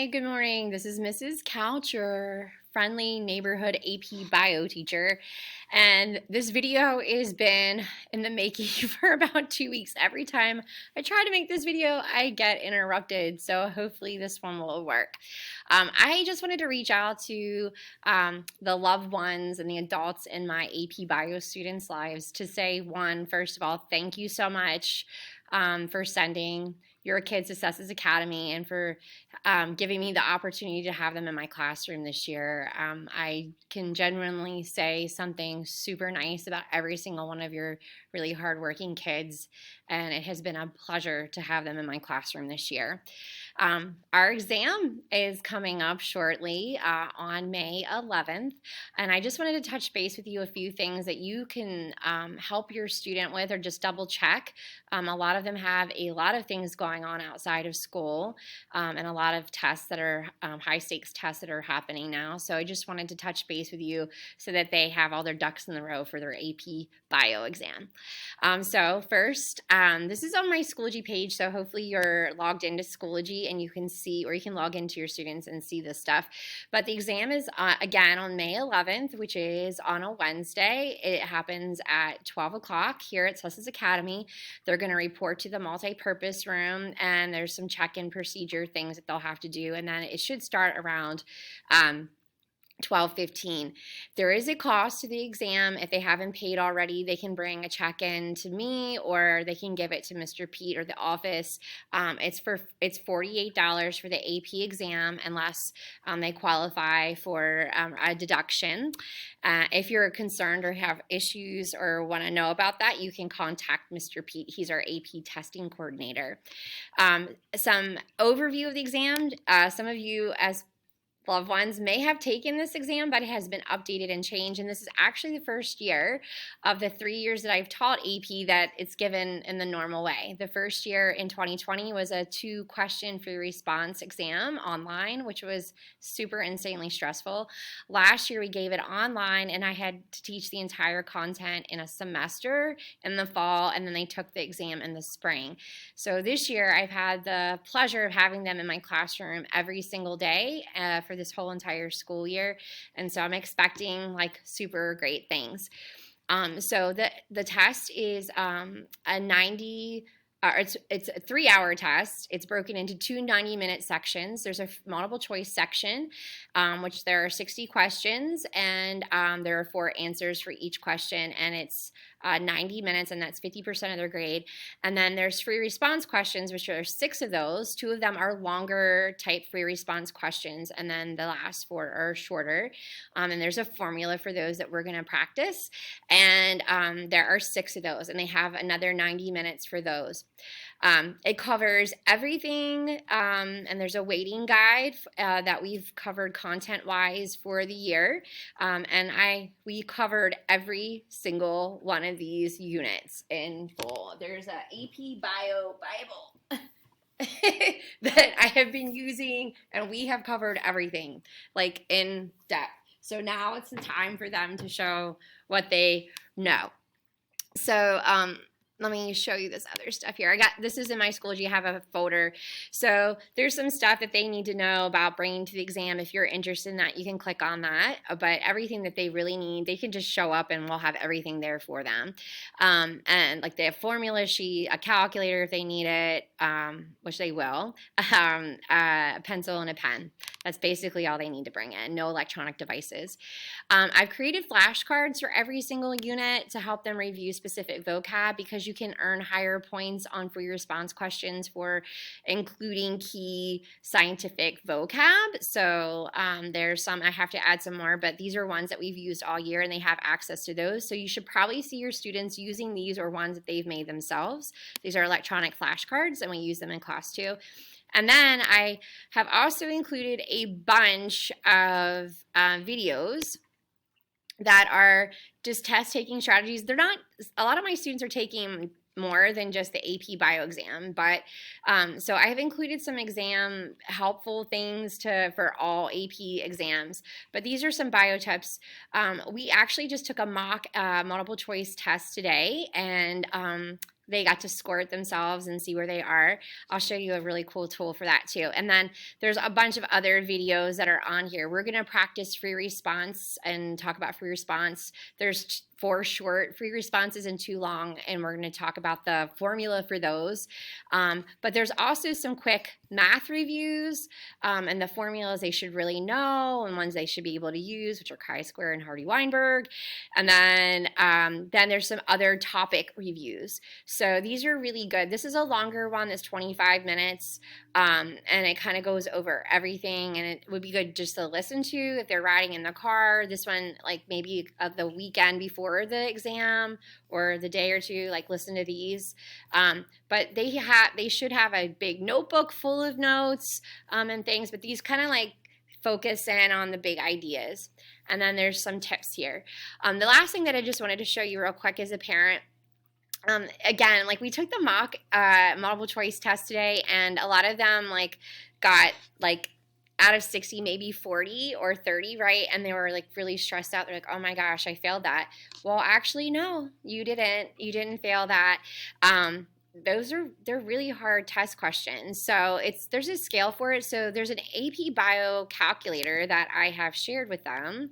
Hi, good morning. This is Mrs. Couch, your friendly neighborhood AP bio teacher. And this video has been in the making for about 2 weeks. Every time I try to make this video, I get interrupted. So hopefully this one will work. I just wanted to reach out to the loved ones and the adults in my AP bio students' lives to say, first of all, thank you so much for sending your kids to Success Academy and for giving me the opportunity to have them in my classroom this year. I can genuinely say something super nice about every single one of your really hardworking kids, and it has been a pleasure to have them in my classroom this year. Our exam is coming up shortly on May 11th, and I just wanted to touch base with you a few things that you can help your student with or just double check. A lot of them have a lot of things going on outside of school and a lot of tests that are high stakes tests that are happening now. So I just wanted to touch base with you so that they have all their ducks in the row for their AP bio exam. So first, this is on my Schoology page, so hopefully you're logged into Schoology and you can see, or you can log into your students and see this stuff. But the exam is again on May 11th, which is on a Wednesday. It happens at 12 o'clock here at Success Academy. They're going to report to the multi-purpose room, and there's some check-in procedure things that they'll have to do, and then it should start around 12:15. There is a cost to the exam. If they haven't paid already, they can bring a check-in to me, or they can give it to Mr. Pete or the office. It's $48 for the AP exam unless they qualify for a deduction. If you're concerned or have issues or want to know about that, you can contact Mr. Pete. He's our AP testing coordinator. Some overview of the exam. Some of you as loved ones may have taken this exam, but it has been updated and changed. And this is actually the first year of the 3 years that I've taught AP that it's given in the normal way. The first year in 2020 was a 2-question free response exam online, which was super insanely stressful. Last year we gave it online, and I had to teach the entire content in a semester in the fall, and then they took the exam in the spring. So this year I've had the pleasure of having them in my classroom every single day for this whole entire school year, and so I'm expecting like super great things. So the test is a 90. It's a 3-hour test. It's broken into 2 90-minute sections. There's a multiple choice section, which there are 60 questions, and there are 4 answers for each question, and it's 90 minutes, and that's 50% of their grade. And then there's free response questions, which are 6 of those. 2 of them are longer type free response questions, and then the last 4 are shorter. And there's a formula for those that we're going to practice, and there are 6 of those, and they have another 90 minutes for those. It covers everything, and there's a weighting guide that we've covered content-wise for the year, and we covered every single one of these units in full. There's a AP Bio Bible that I have been using, and we have covered everything, like in depth. So now it's the time for them to show what they know. So, let me show you this other stuff here. This is in my Schoology. I have a folder. So there's some stuff that they need to know about bringing to the exam. If you're interested in that, you can click on that. But everything that they really need, they can just show up and we'll have everything there for them. And like they have formula sheet, a calculator if they need it, which they will, a pencil and a pen. That's basically all they need to bring in. No electronic devices. I've created flashcards for every single unit to help them review specific vocab, because you can earn higher points on free response questions for including key scientific vocab. So there's some, I have to add some more, but these are ones that we've used all year and they have access to those. So you should probably see your students using these or ones that they've made themselves. These are electronic flashcards and we use them in class too. And then I have also included a bunch of videos that are just test taking strategies. They're not, a lot of my students are taking more than just the AP bio exam, but so I have included some exam helpful things for all AP exams, but these are some bio tips. We actually just took a mock multiple choice test today, and they got to score it themselves and see where they are. I'll show you a really cool tool for that too. And then there's a bunch of other videos that are on here. We're going to practice free response and talk about free response. There's 4 short free responses and 2 long, and we're going to talk about the formula for those. But there's also some quick math reviews and the formulas they should really know and ones they should be able to use, which are chi-square and Hardy-Weinberg. And then there's some other topic reviews. So these are really good. This is a longer one. It's 25 minutes, and it kind of goes over everything, and it would be good just to listen to if they're riding in the car. This one, like maybe of the weekend before the exam or the day or two, like listen to these. But they should have a big notebook full of notes and things, but these kind of like focus in on the big ideas. And then there's some tips here. The last thing that I just wanted to show you real quick as a parent, again, like we took the mock multiple choice test today, and a lot of them like got like out of 60, maybe 40 or 30, right? And they were like really stressed out. They're like, oh my gosh, I failed that. Well, actually, no, you didn't. You didn't fail that. They're really hard test questions. So there's a scale for it. So there's an AP Bio calculator that I have shared with them.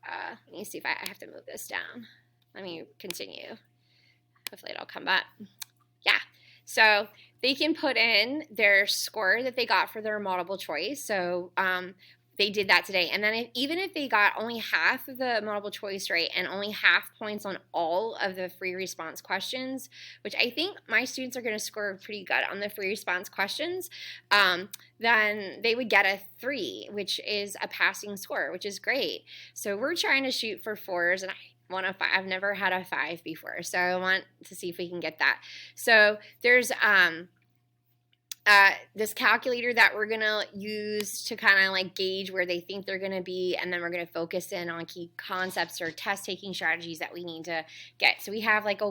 Let me see if I have to move this down. Let me continue. Hopefully it'll come up. Yeah. So they can put in their score that they got for their multiple choice. So they did that today. And then even if they got only half of the multiple choice right and only half points on all of the free response questions, which I think my students are going to score pretty good on the free response questions, then they would get a 3, which is a passing score, which is great. So we're trying to shoot for 4s, and I want a 5. I've never had a 5 before, so I want to see if we can get that. So there's this calculator that we're going to use to kind of like gauge where they think they're going to be, and then we're going to focus in on key concepts or test taking strategies that we need to get. So we have like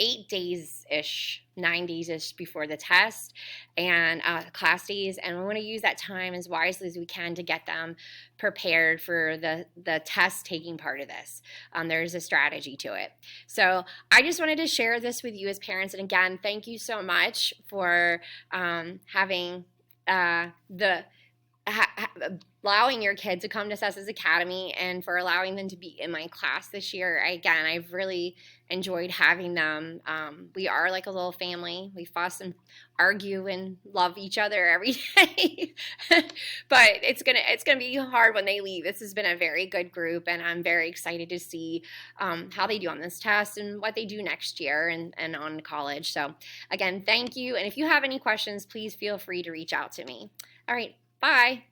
8 days-ish, 9 days-ish before the test and class days, and we want to use that time as wisely as we can to get them prepared for the test taking part of this. There's a strategy to it. So I just wanted to share this with you as parents, and again, thank you so much for having allowing your kids to come to Cessus Academy and for allowing them to be in my class this year. Again, I've really enjoyed having them. We are like a little family. We fuss and argue and love each other every day. But it's gonna be hard when they leave. This has been a very good group, and I'm very excited to see how they do on this test and what they do next year and on college. So again, thank you. And if you have any questions, please feel free to reach out to me. All right, bye.